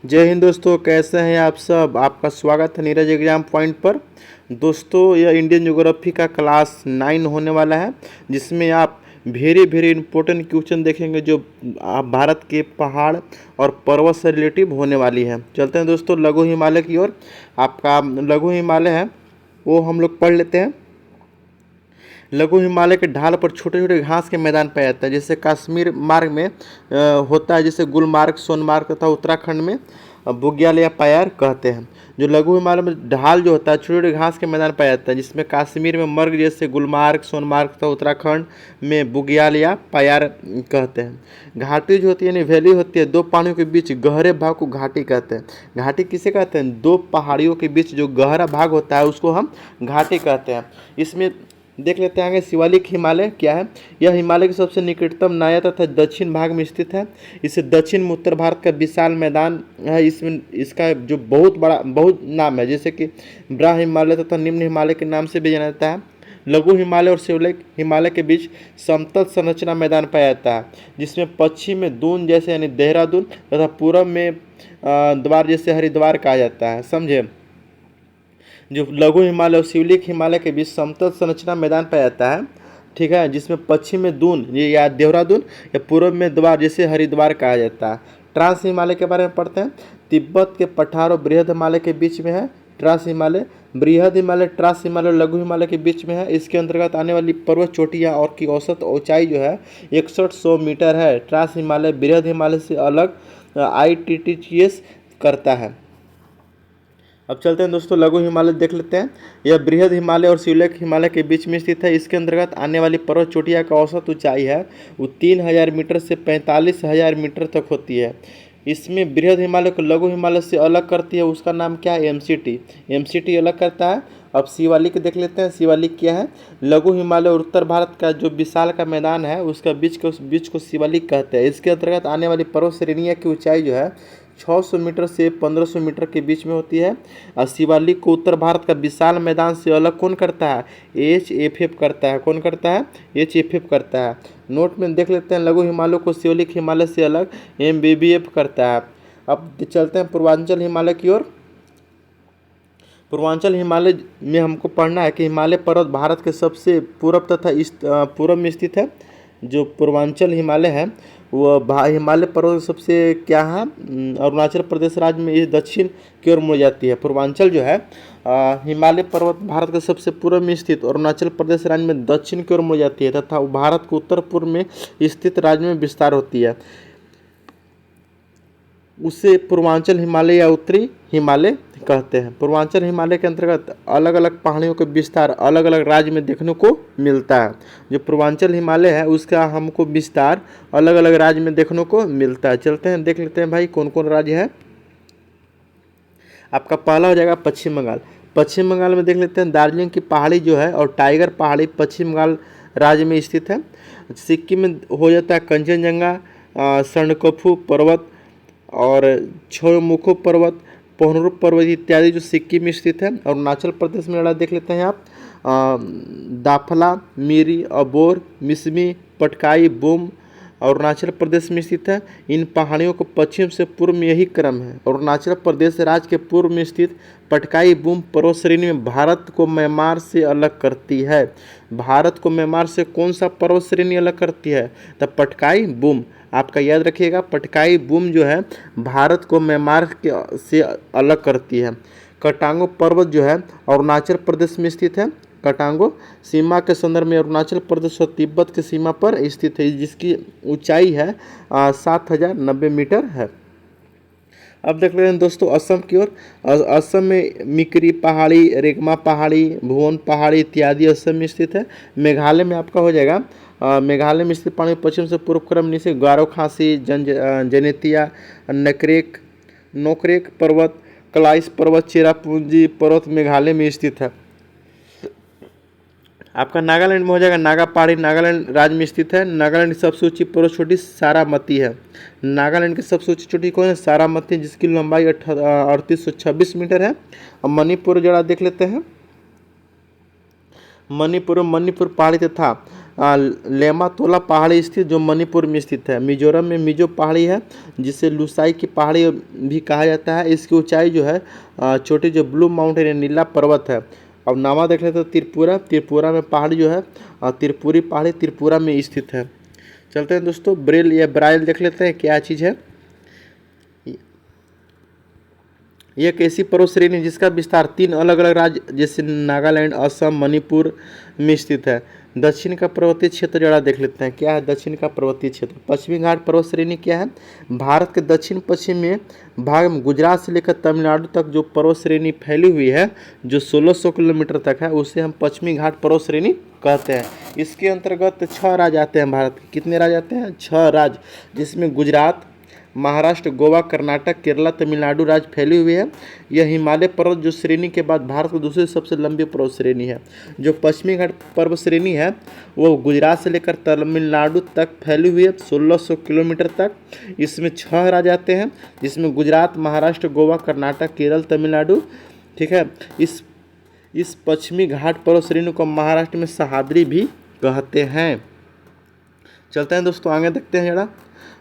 जय हिंद दोस्तों, कैसे हैं आप सब। आपका स्वागत है नीरज एग्जाम पॉइंट पर। दोस्तों, यह इंडियन ज्योग्राफी का क्लास 9 होने वाला है, जिसमें आप वेरी वेरी इंपॉर्टेंट क्वेश्चन देखेंगे जो आप भारत के पहाड़ और पर्वत से रिलेटिव होने वाली है। चलते हैं दोस्तों लघु हिमालय की ओर। आपका लघु हिमालय है वो हम लोग पढ़ लेते हैं। लघु हिमालय के ढाल पर छोटे छोटे घास के मैदान पाया जाता है, जैसे कश्मीर मार्ग में होता है, जैसे गुलमार्ग, सोनमार्ग तथा उत्तराखंड में बुग्याल या पायार कहते हैं। जो लघु हिमालय में ढाल जो होता है, छोटे छोटे घास के मैदान पाया जाता है, जिसमें कश्मीर में मर्ग जैसे गुलमार्ग, सोनमार्ग तथा उत्तराखंड में बुग्याल या पायार कहते हैं। घाटी जो होती है यानी वैली होती है, दो पहाड़ियों के बीच गहरे भाग को घाटी कहते हैं। घाटी किसे कहते हैं? दो पहाड़ियों के बीच जो गहरा भाग होता है उसको हम घाटी कहते हैं। इसमें देख लेते हैं आगे शिवालिक हिमालय क्या है। यह हिमालय के सबसे निकटतम नाया तथा दक्षिण भाग में स्थित है। इसे दक्षिण में उत्तर भारत का विशाल मैदान है। इसमें इसका जो बहुत नाम है, जैसे कि ब्रा हिमालय तथा निम्न हिमालय के नाम से भी जाना जाता है। लघु हिमालय और शिवालिक हिमालय के बीच समतल संरचना मैदान पाया जाता है, जिसमें पश्चिम में दून जैसे यानी देहरादून तथा पूर्व में द्वार जैसे हरिद्वार कहा जाता है। समझे? जो लघु हिमालय और शिवालिक हिमालय के बीच समतल संरचना मैदान पाया जाता है, ठीक है, जिसमें पश्चिम में दून ये या देहरादून या पूर्व में द्वार जैसे हरिद्वार कहा जाता है। ट्रांस हिमालय के बारे में पढ़ते हैं। तिब्बत के पठार और बृहद हिमालय के बीच में है ट्रांस हिमालय। बृहद हिमालय, ट्रांस हिमालय और लघु हिमालय के बीच में है। इसके अंतर्गत आने वाली पर्वत चोटियाँ और की औसत ऊंचाई जो है 6100 मीटर है। ट्रांस हिमालय बृहद हिमालय से अलग ITTS करता है। अब चलते हैं दोस्तों लघु हिमालय देख लेते हैं। यह बृहद हिमालय और शिवालिक हिमालय के बीच में स्थित है। इसके अंतर्गत आने वाली पर्वत चोटियाँ का औसत ऊंचाई है वो 3000 मीटर से 45,000 मीटर तक होती है। इसमें बृहद हिमालय को लघु हिमालय से अलग करती है, उसका नाम क्या है? MCT अलग करता है। अब शिवालिक देख लेते हैं। शिवालिक क्या है? लघु हिमालय और उत्तर भारत का जो विशाल का मैदान है उसका बीच को शिवालिक कहते हैं। इसके अंतर्गत आने वाली पर्वत श्रेणियाँ की ऊंचाई जो है 600 मीटर से 1500 मीटर के बीच में होती है। और शिवालिक को उत्तर भारत का विशाल मैदान से अलग कौन करता है? HFF करता है। कौन करता है? HFF करता है। नोट में देख लेते हैं लघु हिमालय को शिवालिक हिमालय से अलग MBBF करता है। अब चलते हैं पूर्वांचल हिमालय की ओर। पूर्वांचल हिमालय में हमको पढ़ना है कि हिमालय पर्वत भारत के सबसे पूर्व तथा पूर्व में स्थित है। जो पूर्वांचल हिमालय है वो हिमालय पर्वत सबसे क्या है, अरुणाचल प्रदेश राज्य में इस दक्षिण की ओर मुड़ जाती है। पूर्वांचल जो है हिमालय पर्वत भारत के सबसे पूर्व में स्थित अरुणाचल प्रदेश राज्य में दक्षिण की ओर मुड़ जाती है तथा भारत के उत्तर पूर्व में स्थित राज्य में विस्तार होती है। उसे पूर्वांचल हिमालय या उत्तरी हिमालय कहते हैं। पूर्वांचल हिमालय के अंतर्गत अलग अलग पहाड़ियों का विस्तार अलग अलग राज्य में देखने को मिलता है। जो पूर्वांचल हिमालय है उसका हमको विस्तार अलग अलग राज्य में देखने को मिलता है। चलते हैं देख लेते हैं भाई कौन कौन राज्य है। आपका पहला हो जाएगा पश्चिम बंगाल। पश्चिम बंगाल में देख लेते हैं दार्जिलिंग की पहाड़ी जो है और टाइगर पहाड़ी पश्चिम बंगाल राज्य में स्थित है। सिक्किम में हो जाता है कंचनजंगा, स्वर्णकफू पर्वत और छोमुखो पर्वत, पोहनरुप पर्वत इत्यादि जो सिक्किम में स्थित है। अरुणाचल प्रदेश में लड़ा देख लेते हैं आप दाफला, मिरी, अबोर, मिसमी, पटकाई, बूम अरुणाचल प्रदेश में स्थित है। इन पहाड़ियों को पश्चिम से पूर्व में यही क्रम है। अरुणाचल प्रदेश राज्य के पूर्व में स्थित पटकाई बूम पर्वत श्रेणी में भारत को म्यांमार से अलग करती है। भारत को म्यांमार से कौन सा पर्वत श्रेणी अलग करती है? तो पटकाई बूम। आपका याद रखिएगा, पटकाई बूम जो है भारत को म्यांमार के से अलग करती है। कटांगो पर्वत जो है अरुणाचल प्रदेश में स्थित है। कटांगो सीमा के संदर्भ में अरुणाचल प्रदेश और तिब्बत की सीमा पर स्थित है, जिसकी ऊंचाई है 7090 मीटर है। अब देख लेते हैं दोस्तों असम की ओर। असम में मिकरी पहाड़ी, रेगमा पहाड़ी, भुवन पहाड़ी इत्यादि असम में स्थित है। मेघालय में आपका हो जाएगा मेघालय में स्थित पहाड़ी पश्चिम से पूर्व क्रम नीचे गारो खासी, जनेतिया, नोकरेक पर्वत, कलाइस पर्वत, चेरापूंजी पर्वत मेघालय में स्थित है। आपका नागालैंड में हो जाएगा नागा पहाड़ी, नागालैंड राज्य में स्थित है। नागालैंड की सबसे ऊंची पर्वत चोटी सारामती है। नागालैंड की सबसे ऊंची चोटी कौन है? सारामती, जिसकी लंबाई 3826 मीटर है। अब मणिपुर जरा देख लेते हैं। मणिपुर पहाड़ी तथा लेमातोला पहाड़ी स्थित जो मणिपुर में स्थित है। मिजोरम में मिजो पहाड़ी है जिसे लुसाई की पहाड़ी भी कहा जाता है। इसकी ऊंचाई जो है छोटी जो ब्लू माउंटेन या नीला पर्वत है। अब नामा देख लेते हैं त्रिपुरा। त्रिपुरा में पहाड़ी जो है त्रिपुरी पहाड़ी त्रिपुरा में स्थित है। चलते हैं दोस्तों ब्रेल या ब्राइल देख लेते हैं क्या चीज़ है। ये एक ऐसी पर्वत श्रेणी जिसका विस्तार 3 अलग अलग राज्य जैसे नागालैंड, असम, मणिपुर में स्थित है। दक्षिण का पर्वतीय क्षेत्र जरा देख लेते हैं क्या है दक्षिण का पर्वतीय क्षेत्र। पश्चिमी घाट पर्वत श्रेणी क्या है? भारत के दक्षिण पश्चिम में भाग में गुजरात से लेकर तमिलनाडु तक जो पर्वत श्रेणी फैली हुई है जो 1600 किलोमीटर तक है उसे हम पश्चिमी घाट पर्वत श्रेणी कहते हैं। इसके अंतर्गत 6 राज्य आते हैं भारत के। कितने राज्य आते हैं? 6 राज्य, जिसमें गुजरात, महाराष्ट्र, गोवा, कर्नाटक, केरला, तमिलनाडु राज्य फैली हुई है। यह हिमालय पर्वत जो श्रेणी के बाद भारत की दूसरी सबसे लंबी पर्वत श्रेणी है। जो पश्चिमी घाट पर्वत श्रेणी है वो गुजरात से लेकर तमिलनाडु तक फैली हुई है 1600 किलोमीटर तक। इसमें 6 राज्य आते हैं जिसमें गुजरात, महाराष्ट्र, गोवा, कर्नाटक, केरल, तमिलनाडु। ठीक है। इस पश्चिमी घाट पर्वत श्रेणी को महाराष्ट्र में सह्याद्री भी कहते हैं। चलते हैं दोस्तों आगे देखते हैं जरा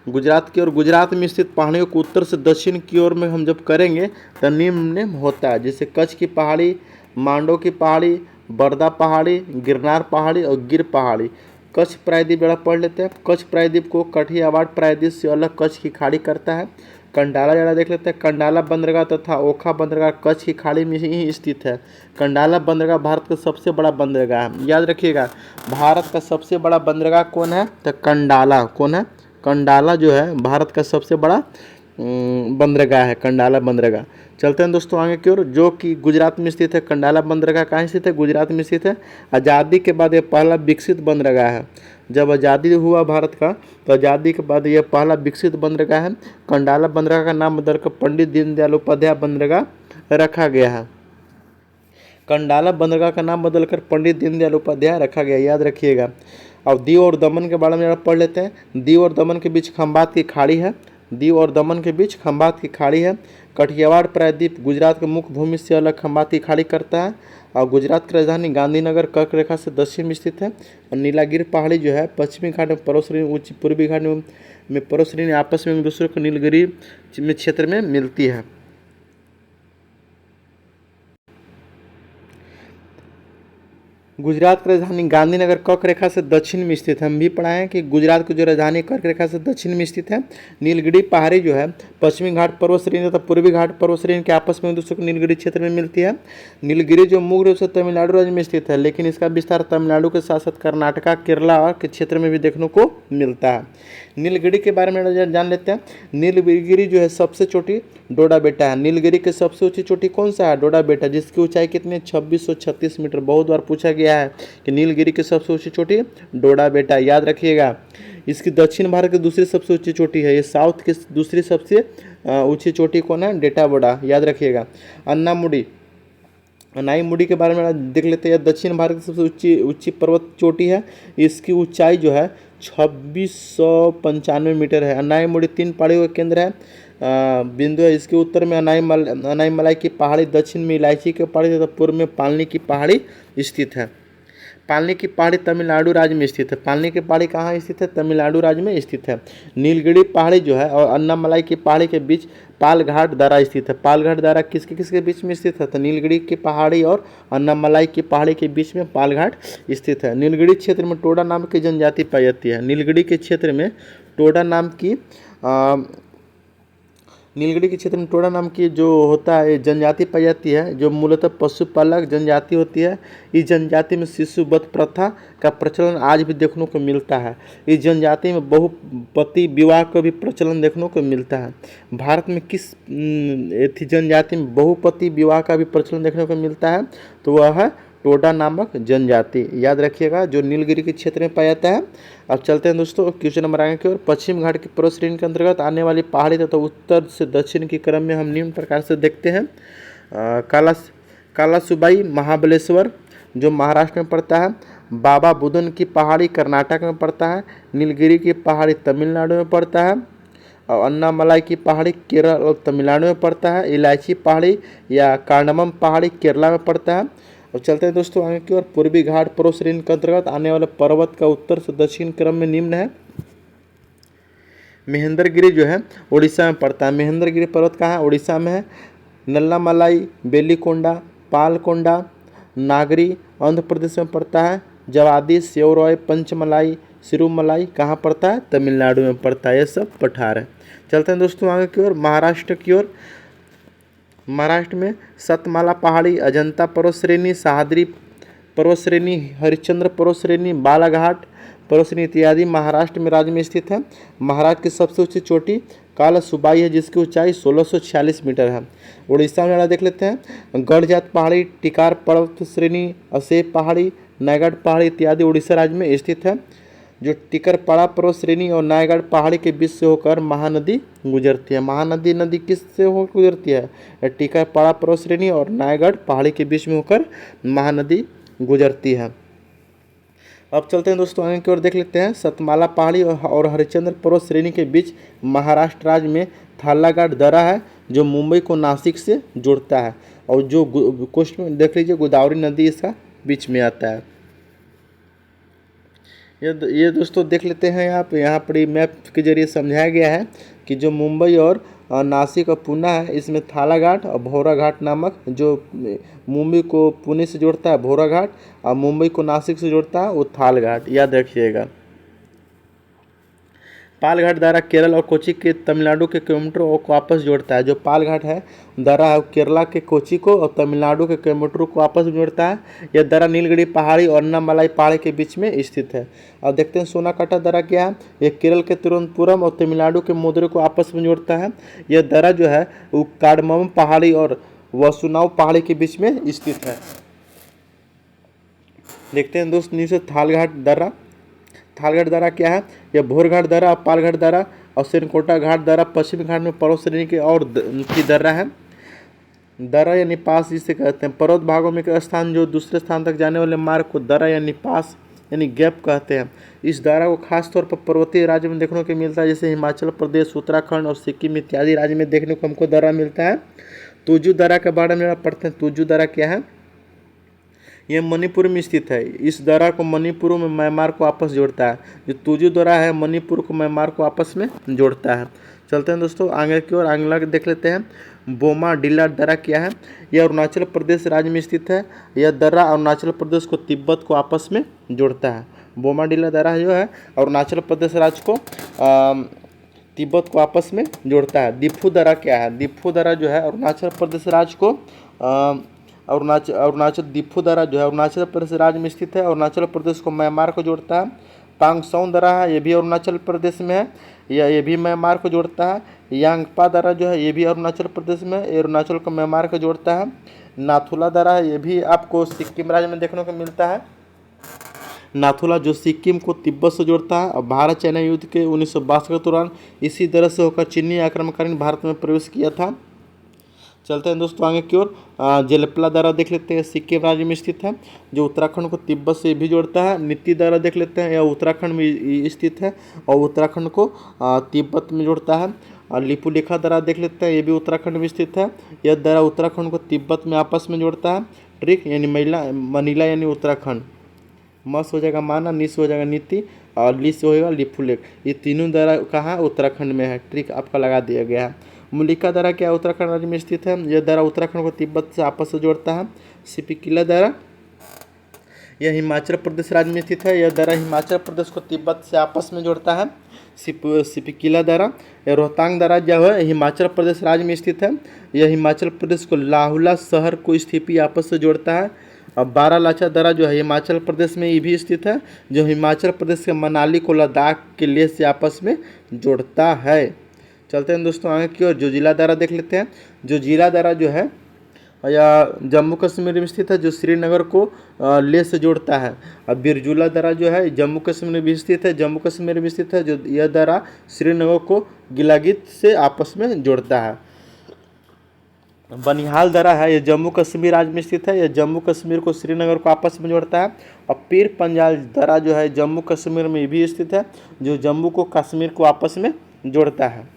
गुजरात की ओर। गुजरात में स्थित पहाड़ियों को उत्तर से दक्षिण की ओर में हम जब करेंगे तो निम्न होता है, जैसे कच्छ की पहाड़ी, मांडो की पहाड़ी, बरदा पहाड़ी, गिरनार पहाड़ी और गिर पहाड़ी। कच्छ प्रायद्वीप जरा पढ़ लेते हैं। कच्छ प्रायद्वीप को कठियावाड़ प्रायद्वीप से अलग कच्छ की खाड़ी करता है। कंडाला जरा देख लेते हैं। कंडाला बंदरगाह तथा ओखा बंदरगाह कच्छ की खाड़ी में ही स्थित है। कंडाला बंदरगाह भारत का सबसे बड़ा बंदरगाह है। याद रखिएगा भारत का सबसे बड़ा बंदरगाह कौन है? तो कंडाला। कौन है? कंडाला जो है भारत का सबसे बड़ा बंदरगाह है, कंडाला बंदरगाह। चलते हैं दोस्तों आगे की ओर, जो कि गुजरात में स्थित है। कंडाला बंदरगाह कहाँ स्थित है? गुजरात में स्थित है। आज़ादी के बाद यह पहला विकसित बंदरगाह है। जब आज़ादी हुआ भारत का तो आज़ादी के बाद यह पहला विकसित बंदरगाह है। कंडाला बंदरगाह का नाम बदलकर पंडित दीनदयाल उपाध्याय बंदरगाह रखा गया है। कंडाला बंदरगाह का नाम बदलकर पंडित दीनदयाल उपाध्याय रखा गया, याद रखिएगा। अब दीव और दमन के बारे में पढ़ लेते हैं। दीव और दमन के बीच खंबात की खाड़ी है। दीव और दमन के बीच खंबात की खाड़ी है। कठियावाड़ प्रायद्वीप गुजरात के मुख्य भूमि से अलग खंबात की खाड़ी करता है और गुजरात की राजधानी गांधीनगर कर्क रेखा से दक्षिण में स्थित है। और नीलागिरी पहाड़ी जो है पश्चिमी घाट में पर्वत श्रेणी, उच्च पूर्वी घाट में पर्वत श्रेणी आपस में एक दूसरे को नीलगिरी में क्षेत्र में मिलती है। गुजरात की राजधानी गांधीनगर कर्क रेखा से दक्षिण में स्थित है। हम भी पढ़ाए हैं कि गुजरात की जो राजधानी कर्क रेखा से दक्षिण में स्थित है। नीलगिरी पहाड़ी जो है पश्चिमी घाट पर्वत श्रेणी तथा पूर्वी घाट पर्वत श्रेणी के आपस में दूसरे को नीलगिरी क्षेत्र में मिलती है। नीलगिरी जो मूल रूप से तमिलनाडु राज्य में स्थित है, लेकिन इसका विस्तार तमिलनाडु के साथ साथ कर्नाटका, केरला के क्षेत्र में भी देखने को मिलता है। नीलगिरी के बारे में जान लेते हैं। नीलगिरी जो है सबसे चोटी डोडा बेटा है। नीलगिरी की सबसे ऊंची चोटी कौन सा है? डोडा बेटा, जिसकी ऊंचाई कितनी? 2636 मीटर। बहुत बार पूछा गया है कि नीलगिरी की सबसे ऊंची चोटी डोडा बेटा, याद रखिएगा। इसकी दक्षिण भारत की दूसरी सबसे ऊंची चोटी है। ये साउथ की दूसरी सबसे ऊंची चोटी कौन है? डेटाबोडा, याद रखिएगा। अन्नामुडी, अनाईमुडी के बारे में देख लेते हैं। दक्षिण भारत की सबसे ऊंची पर्वत चोटी है। इसकी ऊंचाई जो है 2695 मीटर है। अनाईमुडी 3 पहाड़ियों का केंद्र है, बिंदु है। इसके उत्तर में अनाईमलाई की पहाड़ी, दक्षिण में इलायची की पहाड़ी तथा पूर्व में पालनी की पहाड़ी स्थित है। पालनी की पहाड़ी तमिलनाडु राज्य में स्थित है। पालनी की पहाड़ी कहाँ स्थित है? तमिलनाडु राज्य में स्थित है। नीलगिरी पहाड़ी जो है और अन्नामलाई की पहाड़ी के बीच पालघाट दर्रा स्थित है। पालघाट दर्रा किसके किसके बीच में स्थित है? तो नीलगिरी की पहाड़ी और अन्नामलाई की पहाड़ी के बीच में पालघाट स्थित है। नीलगिरी क्षेत्र में टोडा नाम की जनजाति पाई जाती है। नीलगिरी के क्षेत्र में टोडा नाम की नीलगिरी के क्षेत्र में टोडा नाम की जो होता है जनजाति पाई जाती है, जो मूलतः पशुपालक जनजाति होती है। इस जनजाति में शिशुवध प्रथा का प्रचलन आज भी देखने को मिलता है। इस जनजाति में बहुपति विवाह का भी प्रचलन देखने को मिलता है। भारत में किस जनजाति में बहुपति विवाह का भी प्रचलन देखने को मिलता है? तो वह है टोडा नामक जनजाति, याद रखिएगा, जो नीलगिरी के क्षेत्र में पाया जाता है। अब चलते हैं दोस्तों क्वेश्चन नंबर आगे की ओर। पश्चिम घाट की पर्वत श्रेणी के अंतर्गत आने वाली पहाड़ी तथा उत्तर से दक्षिण के क्रम में हम निम्न प्रकार से देखते हैं। कालासुबाई महाबलेश्वर जो महाराष्ट्र में पड़ता है। बाबा बुदन की पहाड़ी कर्नाटक में पड़ता है। नीलगिरी की पहाड़ी तमिलनाडु में पड़ता है। और अन्नामलाई की पहाड़ी केरल और तमिलनाडु में पड़ता है। इलायची पहाड़ी या कार्डमम पहाड़ी केरला में पड़ता है। अब चलते हैं दोस्तों आगे की ओर। पूर्वी घाट पर्वत श्रेणी के अंतर्गत आने वाले पर्वत का उत्तर से दक्षिण क्रम में निम्न है। महेंद्रगिरी जो है उड़ीसा में पड़ता है। महेंद्रगिरी पर्वत कहाँ है? उड़ीसा में है। नल्लामलाई, बेलीकोंडा, पालकोंडा, नागरी आंध्र प्रदेश में पड़ता है। जवादी, सेवरॉय, पंचमलाई, सिरुमलाई कहाँ पड़ता है? तमिलनाडु में पड़ता है। ये सब पठार है। चलते हैं दोस्तों आगे की ओर, महाराष्ट्र की ओर। महाराष्ट्र में सतमाला पहाड़ी, अजंता पर्वत श्रेणी, सह्याद्री पर्वत श्रेणी, हरिश्चंद्र पर्वत श्रेणी, बालाघाट पर्वत श्रेणी इत्यादि महाराष्ट्र में राज्य में स्थित है। महाराष्ट्र की सबसे ऊंची चोटी कालासुबाई है जिसकी ऊंचाई 1646 मीटर है। उड़ीसा में देख लेते हैं। गढ़जात पहाड़ी, टिकार पर्वत श्रेणी, असेप पहाड़ी, नायगढ़ पहाड़ी इत्यादि उड़ीसा राज्य में स्थित है। जो टिकरपाड़ा पर्वत श्रेणी और नायगढ़ पहाड़ी के बीच से होकर महानदी गुजरती है। महानदी नदी किस से होकर गुजरती है? टिकरपाड़ा पर्वत श्रेणी और नायगढ़ पहाड़ी के बीच में होकर महानदी गुजरती है। अब चलते हैं दोस्तों आगे की ओर, देख लेते हैं। सतमाला पहाड़ी और हरिश्चंद्र पर्वत श्रेणी के बीच महाराष्ट्र राज्य में थालाघाट दर्रा है जो मुंबई को नासिक से जोड़ता है। और जो कोस्ट में देख लीजिए गोदावरी नदी इसका बीच में आता है। ये दोस्तों देख लेते हैं यहाँ पर मैप के जरिए समझाया गया है कि जो मुंबई और नासिक और पुणे है इसमें थालाघाट और भौरा घाट नामक, जो मुंबई को पुणे से जोड़ता है भौरा घाट और मुंबई को नासिक से जोड़ता है वो थाल घाट, याद रखिएगा। पालघाट दर्रा केरल और कोची के तमिलनाडु के कोयम्बटूर को आपस जोड़ता है। जो पालघाट है दर्रा है केरला के कोची को और तमिलनाडु के कोयम्बटूर को आपस में जोड़ता है। यह दर्रा नीलगिरी पहाड़ी और अन्नामलाई पहाड़ी के बीच में स्थित है। अब देखते हैं सोनाकाटा दर्रा क्या है। यह केरल के तिरुवनंतपुरम और तमिलनाडु के मदुरै को आपस में जोड़ता है। यह दर्रा जो है वो कार्डमम पहाड़ी और वसुनाव पहाड़ी के बीच में स्थित है। देखते हैं दोस्त नीचे थालघाट दर्रा। थालघाट दर्रा क्या है? यह भोरघाट दर्रा, पालघाट दर्रा और सिरकोटा घाट दर्रा पश्चिमी घाट में पर्वत श्रेणी के और की दर्रा है। दर्रा यानी पास जिसे कहते हैं। पर्वत भागों में एक स्थान जो दूसरे स्थान तक जाने वाले मार्ग को दर्रा यानी पास यानी गैप कहते हैं। इस दर्रा को खासतौर पर पर्वतीय राज्य में देखने को मिलता है, जैसे हिमाचल प्रदेश, उत्तराखंड और सिक्किम इत्यादि राज्य में देखने को हमको दर्रा मिलता है। तुजू दर्रा के बारे में पढ़ते हैं। तुजू दर्रा क्या है? यह मणिपुर में स्थित है। इस दर्रा को मणिपुर में म्यांमार को आपस जोड़ता है। जो तुजू दर्रा है मणिपुर को म्यांमार को आपस में जोड़ता है। चलते हैं दोस्तों आगे की ओर, अगला देख लेते हैं। बोमा डिला दर्रा क्या है? यह अरुणाचल प्रदेश राज्य में स्थित है। यह दर्रा अरुणाचल प्रदेश को तिब्बत को आपस में जोड़ता है। बोमा डिला दर्रा जो है अरुणाचल प्रदेश राज्य को तिब्बत को आपस में जोड़ता है। दिफू दर्रा क्या है? दिफू दर्रा जो है अरुणाचल प्रदेश राज्य को अरुणाचल दिफू दर्रा जो है अरुणाचल प्रदेश राज्य में स्थित है। अरुणाचल प्रदेश को म्यांमार को जोड़ता है। पांगसौं दर्रा है ये भी अरुणाचल प्रदेश में है, ये भी म्यांमार को जोड़ता है। यांगपा दर्रा जो है ये भी अरुणाचल प्रदेश में, ये अरुणाचल को म्यांमार को जोड़ता है। नाथुला दर्रा है ये भी आपको सिक्किम राज्य में देखने को मिलता है। नाथुला जो सिक्किम को तिब्बत से जोड़ता है। और भारत चाइना युद्ध के 1962 के दौरान इसी तरह से होकर चीनी आक्रमणकारी ने भारत में प्रवेश किया था। चलते हैं दोस्तों आगे की ओर। जेलपला दर्रा देख लेते हैं, सिक्किम राज्य में स्थित है, जो उत्तराखंड को तिब्बत से भी जोड़ता है। नीति दर्रा देख लेते हैं, यह उत्तराखंड में स्थित है और उत्तराखंड को तिब्बत में जोड़ता है। और लिपुलेखा दर्रा देख लेते हैं, ये भी उत्तराखंड में स्थित है। यह दर्रा उत्तराखंड को तिब्बत में आपस में जोड़ता है। ट्रिक यानी मनीला यानी उत्तराखंड, मस हो जाएगा माना, निस हो जाएगा नीति और ली से होगा लिपुलेख। ये तीनों दर्रा कहाँ? उत्तराखंड में है। ट्रिक आपका लगा दिया गया है। मुलिका दर्रा क्या उत्तराखंड राज्य में स्थित है। यह दर्रा उत्तराखंड को तिब्बत से आपस से जोड़ता है। सिपिकिला दर्रा यह हिमाचल प्रदेश राज्य में स्थित है। यह दर्रा हिमाचल प्रदेश को तिब्बत से आपस में जोड़ता है। सिपिकिला दर्रा यह रोहतांग दर्रा जो है हिमाचल प्रदेश राज्य में स्थित है। यह हिमाचल प्रदेश को लाहुला शहर को स्थिति आपस से जोड़ता है। और बारालाचा दर्रा जो है हिमाचल प्रदेश में ये भी स्थित है, जो हिमाचल प्रदेश के मनाली को लद्दाख के लेह से आपस में जोड़ता है। चलते हैं दोस्तों आगे की ओर। जोजिला दर्रा देख लेते हैं। जोजिला दर्रा जो है या जम्मू कश्मीर में स्थित है, जो श्रीनगर को लेह से जोड़ता है। और बिरजुला दर्रा जो है जम्मू कश्मीर में भी स्थित है, जम्मू कश्मीर में स्थित है, जो यह दर्रा श्रीनगर को गिलागित से आपस में जोड़ता है। बनिहाल दर्रा है यह जम्मू कश्मीर राज्य में स्थित है, यह जम्मू कश्मीर को श्रीनगर को आपस में जोड़ता है। और पीर पंजाल दर्रा जो है जम्मू कश्मीर में भी स्थित है, जो जम्मू को कश्मीर को आपस में जोड़ता है।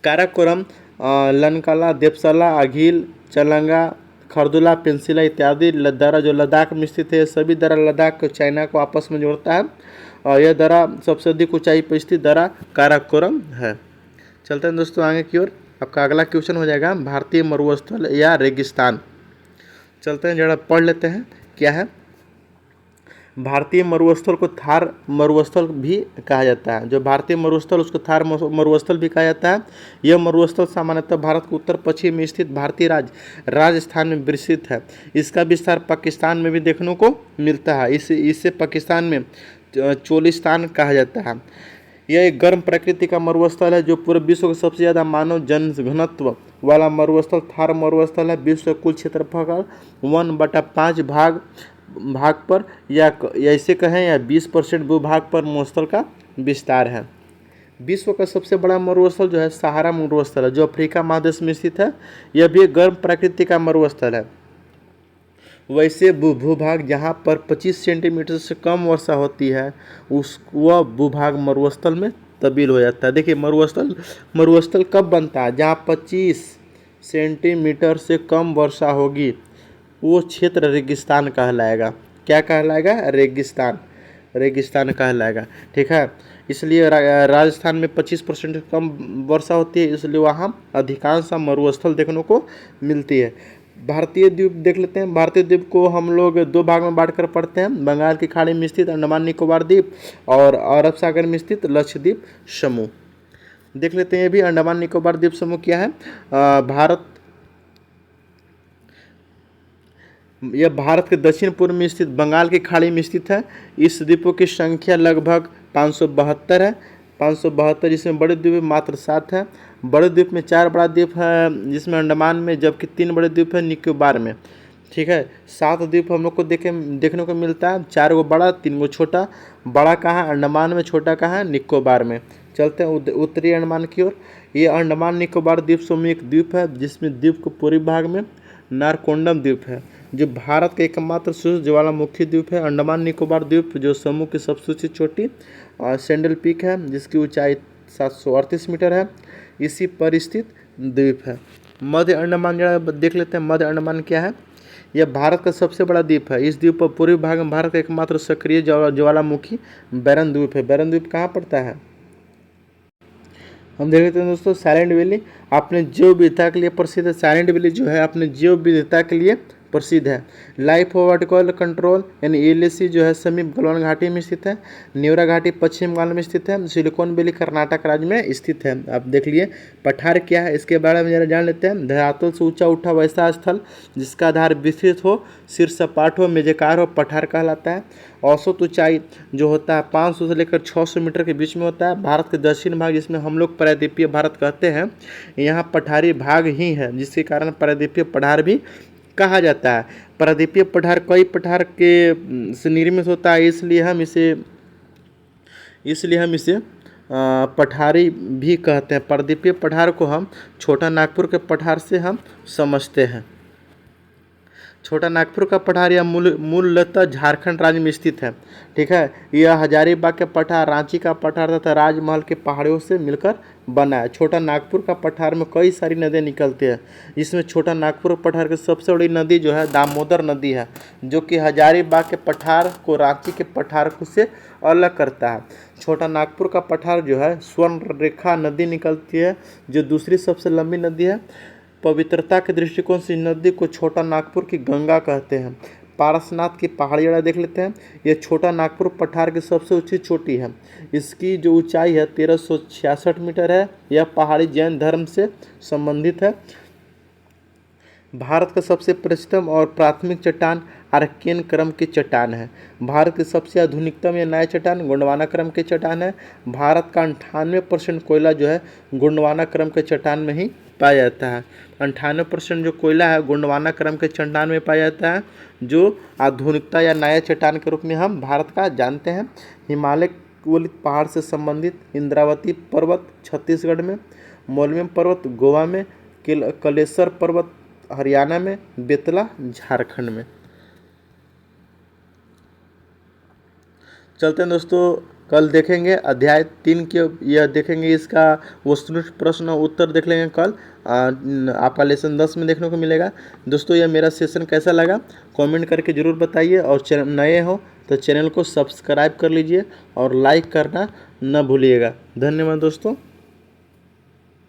काराकोरम, लनकाला, देवसला, अघिल, चलंगा, खरदुला, पेंसिला इत्यादि दर्रा जो लद्दाख में स्थित है, सभी दर्रा लद्दाख चाइना को आपस में जोड़ता है। और यह दर्रा सबसे अधिक ऊंचाई पर स्थित दर्रा काराकोरम है। चलते हैं दोस्तों आगे की ओर। आपका अगला क्वेश्चन हो जाएगा भारतीय मरुस्थल या रेगिस्तान। चलते हैं जरा पढ़ लेते हैं क्या है। भारतीय मरुस्थल को थार मरुस्थल भी कहा जाता है। जो भारतीय मरुस्थल उसको थार मरुस्थल भी कहा जाता है। यह मरुस्थल सामान्यतः भारत के उत्तर पश्चिम में स्थित भारतीय राज्य राजस्थान में विस्तृत है। इसका विस्तार पाकिस्तान में भी देखने को मिलता है। इसे पाकिस्तान में चोलिस्तान कहा जाता है। यह एक गर्म प्रकृति का मरुस्थल है जो पूरे विश्व का सबसे ज़्यादा मानव जनघनत्व वाला मरुस्थल थार मरुस्थल है। विश्व कुल क्षेत्रफल का 1/5 भाग पर या ऐसे कहें या 20% भूभाग पर मरुस्थल का विस्तार है। विश्व का सबसे बड़ा मरुस्थल जो है सहारा मरुस्थल है जो अफ्रीका महादेश में स्थित है। यह भी एक गर्म प्रकृति का मरुस्थल है। वैसे भूभाग जहाँ पर 25 सेंटीमीटर से कम वर्षा होती है वह भूभाग मरुस्थल में तब्दील हो जाता है। देखिए मरुस्थल कब बनता है? जहाँ 25 सेंटीमीटर से कम वर्षा होगी वो क्षेत्र रेगिस्तान कहलाएगा। क्या कहलाएगा? रेगिस्तान कहलाएगा। ठीक है, इसलिए राजस्थान में 25% कम वर्षा होती है, इसलिए वहाँ अधिकांश मरुस्थल देखने को मिलती है। भारतीय द्वीप देख लेते हैं। भारतीय द्वीप को हम लोग 2 भाग में बांट कर पढ़ते हैं। बंगाल की खाड़ी में स्थित अंडमान निकोबार द्वीप और अरब सागर में स्थित लक्षद्वीप समूह। देख लेते हैं ये भी अंडमान निकोबार द्वीप समूह क्या है। यह भारत के दक्षिण पूर्व में स्थित बंगाल की खाड़ी में स्थित है। इस द्वीपों की संख्या लगभग 572 है। 572 जिसमें बड़े द्वीप मात्र 7 है। बड़े द्वीप में 4 बड़ा द्वीप है जिसमें अंडमान में, जबकि 3 बड़े द्वीप है निकोबार में। ठीक है, 7 द्वीप हम लोग को देखने को मिलता है। 4 गो बड़ा, 3 गो छोटा। बड़ा कहाँ है? अंडमान में। छोटा कहाँ है? निकोबार में। चलते हैं उत्तरी अंडमान की ओर। ये अंडमान निकोबार द्वीप समूह एक द्वीप है जिसमें द्वीप के पूर्वी भाग में नारकोंडम द्वीप है जो भारत का एकमात्र शुष्क ज्वालामुखी द्वीप है। अंडमान निकोबार द्वीप जो समूह की सबसे चोटी सैंडल पीक है जिसकी ऊंचाई 738 मीटर है। इसी पर स्थित द्वीप है। मध्य अंडमान जरा देख लेते हैं। मध्य अंडमान क्या है? यह भारत का सबसे बड़ा द्वीप है। इस द्वीप पर पूर्वी भाग में भारत का एकमात्र सक्रिय ज्वालामुखी बैरन द्वीप है। बैरन द्वीप कहाँ पड़ता है? हम देख लेते हैं दोस्तों साइलेंट वैली अपने जैव विविधता के लिए प्रसिद्ध है। साइलेंट वैली जो है अपने जैव विविधता के लिए प्रसिद्ध है। लाइफ वर्टिकल कंट्रोल यानी LAC जो है समीप गलवान घाटी में स्थित है। न्यूरा घाटी पश्चिम बंगाल में स्थित है। सिलिकॉन वैली कर्नाटक राज्य में स्थित है। आप देख लिए। पठार क्या है इसके बारे में जरा जान लेते हैं। धरातल से ऊंचा उठा वैसा स्थल जिसका आधार विस्तृत हो, शीर्ष सपाट हो, मेजेकार हो, पठार कहलाता है। औसत ऊंचाई जो होता है 500 से लेकर 600 मीटर के बीच में होता है। भारत के दक्षिण भाग जिसमें हम लोग प्रायद्वीपीय भारत कहते हैं, यहाँ पठारी भाग ही है जिसके कारण प्रायद्वीपीय पठार भी कहा जाता है। प्रायद्वीपीय पठार कई पठार के से निर्मित होता है, इसलिए हम इसे पठारी भी कहते हैं। प्रायद्वीपीय पठार को हम छोटा नागपुर के पठार से हम समझते हैं। छोटा नागपुर का पठार यह मूलतः झारखंड राज्य में स्थित है। ठीक है, यह हजारीबाग के पठार, रांची का पठार तथा राजमहल के पहाड़ियों से मिलकर बना है। छोटा नागपुर का पठार में कई सारी नदियाँ निकलती है। इसमें छोटा नागपुर पठार की सबसे बड़ी नदी जो है दामोदर नदी है जो कि हजारीबाग के पठार को रांची के पठार से अलग करता है। छोटा नागपुर का पठार जो है स्वर्ण रेखा नदी निकलती है जो दूसरी सबसे लंबी नदी है। पवित्रता के दृष्टिकोण से नदी को छोटा नागपुर की गंगा कहते हैं। पारसनाथ की पहाड़ी जरा देख लेते हैं। यह छोटा नागपुर पठार की सबसे ऊंची चोटी है। इसकी जो ऊंचाई है 1366 मीटर है। यह पहाड़ी जैन धर्म से संबंधित है। भारत का सबसे प्रसिद्धम और प्राथमिक चट्टान आर्कियन क्रम की चट्टान है। भारत की सबसे आधुनिकतम या नया चट्टान गोंडवाना क्रम की चट्टान है। भारत का 98% कोयला जो है गोंडवाना क्रम के चट्टान में ही पाया जाता है। 98% जो कोयला है गोंडवाना क्रम के चट्टान में पाया जाता है जो आधुनिकता या नया चट्टान के रूप में हम भारत का जानते हैं। हिमालय पहाड़ से संबंधित इंद्रावती पर्वत छत्तीसगढ़ में, मौलमी पर्वत गोवा में, कलेश्वर पर्वत हरियाणा में, बेतला झारखंड में। चलते हैं दोस्तों कल देखेंगे अध्याय 3 के, यह देखेंगे इसका वस्तुनिष्ठ प्रश्न उत्तर देख लेंगे कल। आपका लेसन 10 में देखने को मिलेगा। दोस्तों यह मेरा सेशन कैसा लगा कमेंट करके ज़रूर बताइए, और चैनल नए हो तो चैनल को सब्सक्राइब कर लीजिए और लाइक करना न भूलिएगा। धन्यवाद दोस्तों।